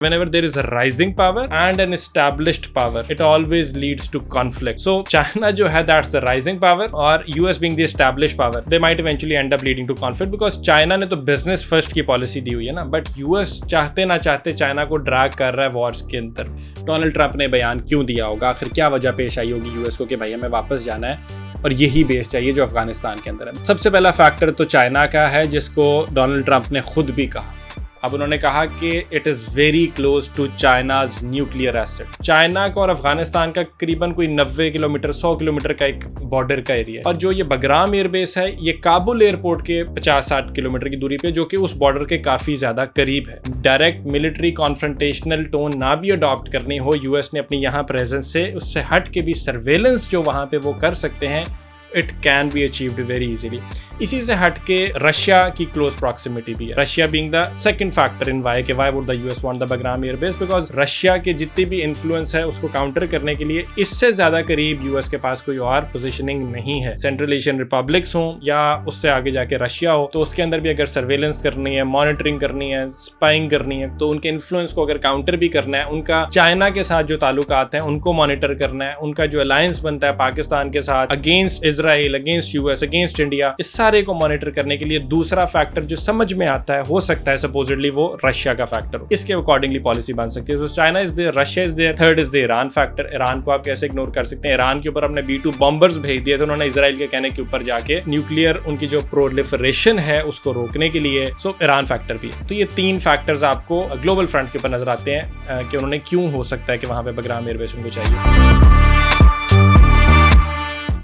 Whenever there is a rising power and an established power, it always leads to conflict. So China जो है, that's the rising power, और US being the established power, they might eventually end up leading to conflict because China ने तो business first की policy दी हुई है ना, but US चाहते ना चाहते China को ड्रैग कर रहा है वॉर्स के अंदर। डोनाल्ड ट्रंप ने बयान क्यों दिया होगा, आखिर क्या वजह पेश आई होगी US को कि भाई हमें वापस जाना है और यही बेस चाहिए जो अफगानिस्तान के अंदर है। सबसे पहला फैक्टर तो चाइना का है, जिसको डोनाल्ड ट्रंप ने खुद भी कहा। अब उन्होंने कहा कि it is very close to China's nuclear asset. China का और अफगानिस्तान का करीबन कोई 90 किलोमीटर 100 किलोमीटर का एक बॉर्डर का एरिया है, और जो ये बगराम एयरबेस है ये काबुल एयरपोर्ट के 50-60 किलोमीटर की दूरी पे, जो कि उस बॉर्डर के काफ़ी ज़्यादा करीब है। डायरेक्ट मिलिट्री कॉन्फ्रंटेशनल टोन ना भी अडॉप्ट करनी हो US ने अपनी यहाँ प्रेजेंस से, उससे हट के भी सर्वेलेंस जो वहाँ पे वो कर सकते हैं, it can be achieved very easily. इसी से हट के रशिया की क्लोज प्रॉक्सिमिटी भी है। Russia being the second factor in why would the US want the Bagram airbase, because Russia के जितनी भी इन्फ्लुएंस है उसको काउंटर करने के लिए इससे ज्यादा करीब US के पास कोई और पोजीशनिंग नहीं है। सेंट्रल एशियन रिपब्लिक्स हो या उससे आगे जाके रशिया हो, तो उसके अंदर भी अगर सर्वेलेंस करनी है, मॉनिटरिंग करनी है, स्पाइंग करनी है, तो उनके इन्फ्लुएंस को अगर काउंटर भी करना है, उनका चाइना के साथ जो ताल्लुकात हैं उनको मॉनिटर करना है, उनका जो अलायंस बनता है पाकिस्तान के साथ against Israel, against US, against India, इस सारे को मॉनिटर करने के लिए दूसरा फैक्टर जो समझ में आता है, हो सकता है सपोजिटली वो रशिया का फैक्टर हो। इसके अकॉर्डिंगली पॉलिसी बन सकती है। तो China is there, Russia is there, third is the Iran factor. Iran को आप कैसे इग्नोर कर सकते हैं? ईरान के ऊपर अपने B-2 बॉम्बर्स भेज दिए थे उन्होंने इजराइल के कहने के ऊपर जाके, न्यूक्लियर उनकी जो प्रोलिफरेशन है उसको रोकने के लिए। सो ईरान फैक्टर भी है। तो ये 3 फैक्टर्स आपको ग्लोबल फ्रंट के ऊपर नजर आते हैं कि उन्होंने क्यों हो सकता है कि वहां पे बगराम एयरबेस उनको चाहिए।